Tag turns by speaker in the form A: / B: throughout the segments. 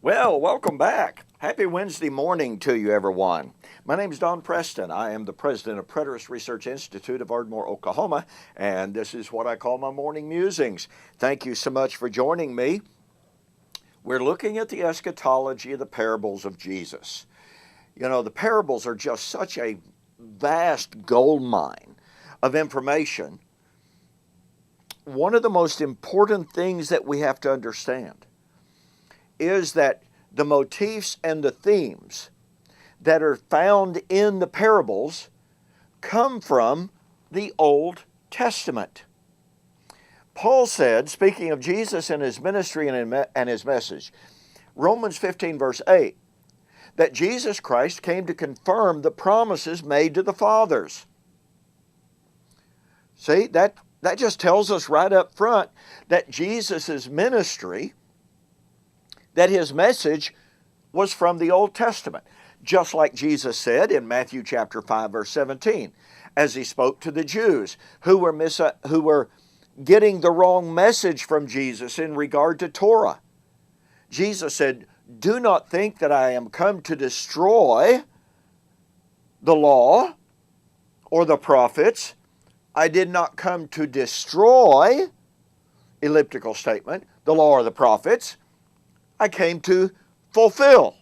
A: Well, welcome back. Happy Wednesday morning to you, everyone. My name is Don Preston. I am the president of Preterist Research Institute of Ardmore, Oklahoma, and this is what I call my morning musings. Thank you so much for joining me. We're looking at the eschatology of the parables of Jesus. You know, the parables are just such a vast gold mine of information. One of the most important things that we have to understand is that the motifs and the themes that are found in the parables come from the Old Testament. Paul said, speaking of Jesus and his ministry and his message, Romans 15 verse 8, that Jesus Christ came to confirm the promises made to the fathers. See, that just tells us right up front that Jesus' ministry, that his message was from the Old Testament. Just like Jesus said in Matthew chapter 5 verse 17, as he spoke to the Jews who were getting the wrong message from Jesus in regard to Torah. Jesus said, "Do not think that I am come to destroy the law or the prophets. I did not come to destroy," elliptical statement, "the law or the prophets. I came to fulfill."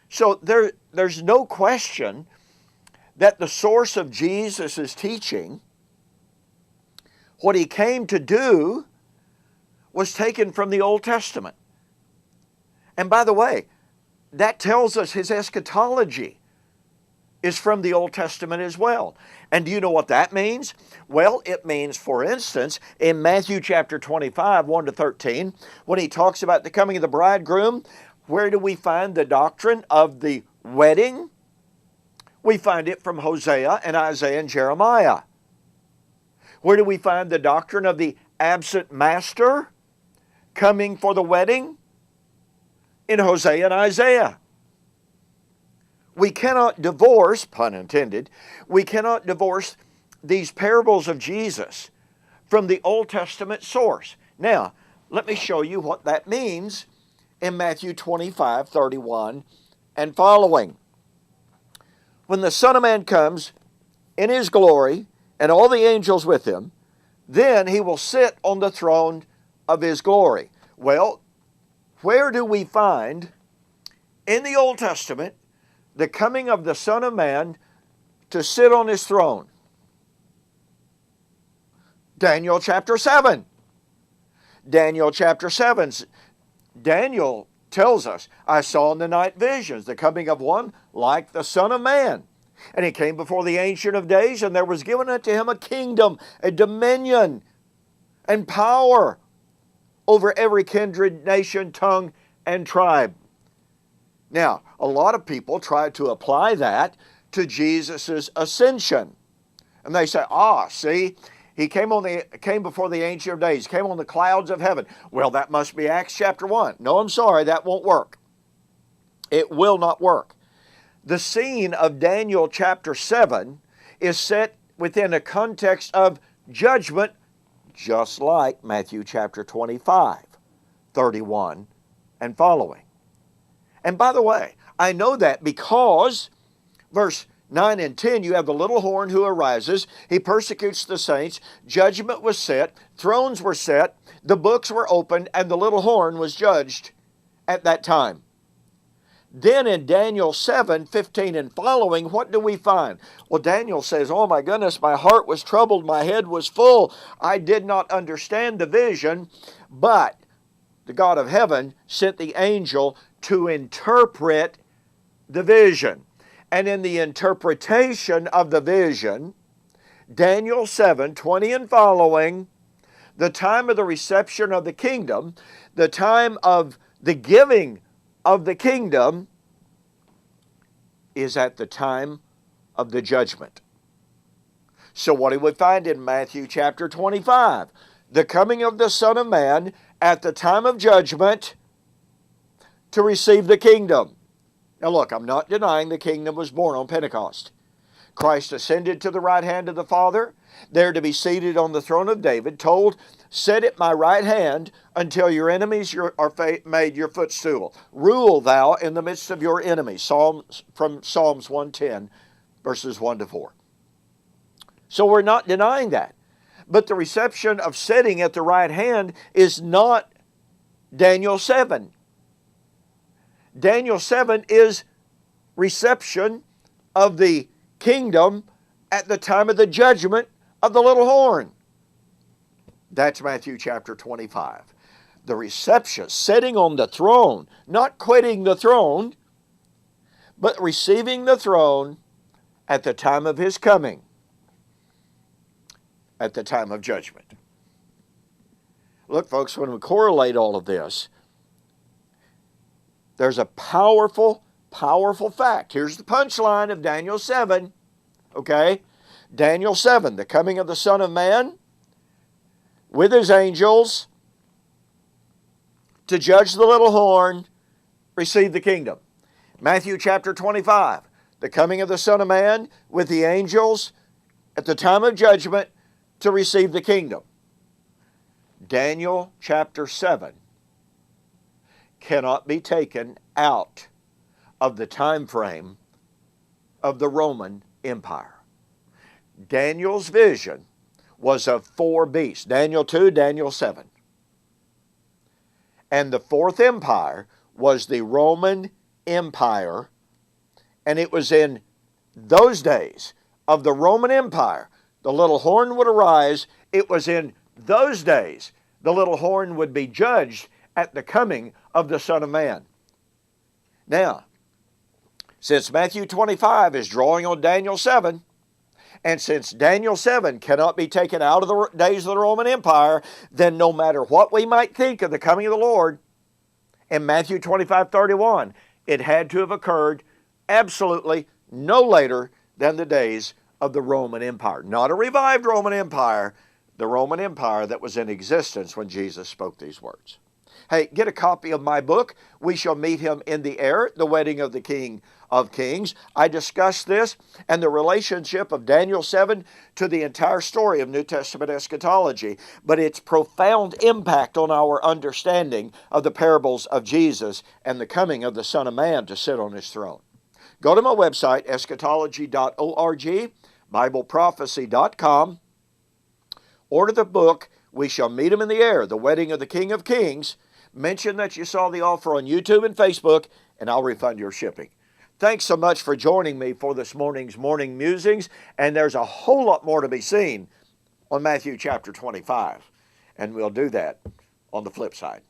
A: So there's no question that the source of Jesus' teaching, what he came to do, was taken from the Old Testament. And by the way, that tells us his eschatology is from the Old Testament as well. And do you know what that means? Well, it means, for instance, in Matthew chapter 25, 1 to 13, when he talks about the coming of the bridegroom, where do we find the doctrine of the wedding? We find it from Hosea and Isaiah and Jeremiah. Where do we find the doctrine of the absent master coming for the wedding? In Hosea and Isaiah. We cannot divorce, pun intended, we cannot divorce these parables of Jesus from the Old Testament source. Now, let me show you what that means in Matthew 25, 31 and following. When the Son of Man comes in his glory and all the angels with him, then he will sit on the throne of his glory. Well, where do we find in the Old Testament the coming of the Son of Man to sit on his throne? Daniel chapter 7. Daniel chapter 7. Daniel tells us, "I saw in the night visions the coming of one like the Son of Man. And he came before the Ancient of Days, and there was given unto him a kingdom, a dominion, and power over every kindred, nation, tongue, and tribe." Now, a lot of people try to apply that to Jesus' ascension. And they say, see, he came before the Ancient of Days, came on the clouds of heaven. Well, that must be Acts chapter 1. No, I'm sorry, that won't work. It will not work. The scene of Daniel chapter 7 is set within a context of judgment, just like Matthew chapter 25, 31 and following. And by the way, I know that because verse 9 and 10, you have the little horn who arises. He persecutes the saints. Judgment was set. Thrones were set. The books were opened, and the little horn was judged at that time. Then in Daniel 7, 15 and following, what do we find? Well, Daniel says, "Oh my goodness, my heart was troubled, my head was full. I did not understand the vision, but the God of heaven sent the angel to interpret the vision." And in the interpretation of the vision, Daniel 7, 20 and following, the time of the reception of the kingdom, the time of the giving of the kingdom, is at the time of the judgment. So what do we find in Matthew chapter 25? The coming of the Son of Man at the time of judgment to receive the kingdom. Now look, I'm not denying the kingdom was born on Pentecost. Christ ascended to the right hand of the Father, there to be seated on the throne of David, told Sit at my right hand until your enemies are made your footstool. Rule thou in the midst of your enemies. From Psalms 110, verses 1 to 4. So we're not denying that. But the reception of sitting at the right hand is not Daniel 7. Daniel 7 is reception of the kingdom at the time of the judgment of the little horn. That's Matthew chapter 25. The reception, sitting on the throne, not quitting the throne, but receiving the throne at the time of his coming, at the time of judgment. Look, folks, when we correlate all of this, there's a powerful, powerful fact. Here's the punchline of Daniel 7, okay? Daniel 7, the coming of the Son of Man with his angels to judge the little horn, receive the kingdom. Matthew chapter 25, the coming of the Son of Man with the angels at the time of judgment to receive the kingdom. Daniel chapter 7 cannot be taken out of the time frame of the Roman Empire. Daniel's vision was of 4 beasts. Daniel 2, Daniel 7. And the 4th empire was the Roman Empire. And it was in those days of the Roman Empire, the little horn would arise. It was in those days the little horn would be judged at the coming of the Son of Man. Now, since Matthew 25 is drawing on Daniel 7, and since Daniel 7 cannot be taken out of the days of the Roman Empire, then no matter what we might think of the coming of the Lord, in Matthew 25:31, it had to have occurred absolutely no later than the days of the Roman Empire. Not a revived Roman Empire, the Roman Empire that was in existence when Jesus spoke these words. Hey, get a copy of my book, We Shall Meet Him in the Air, The Wedding of the King of Kings. I discuss this and the relationship of Daniel 7 to the entire story of New Testament eschatology, but its profound impact on our understanding of the parables of Jesus and the coming of the Son of Man to sit on his throne. Go to my website, eschatology.org, BibleProphecy.com. Order the book, We Shall Meet Him in the Air, The Wedding of the King of Kings. Mention that you saw the offer on YouTube and Facebook, and I'll refund your shipping. Thanks so much for joining me for this morning's Morning Musings, and there's a whole lot more to be seen on Matthew chapter 25, and we'll do that on the flip side.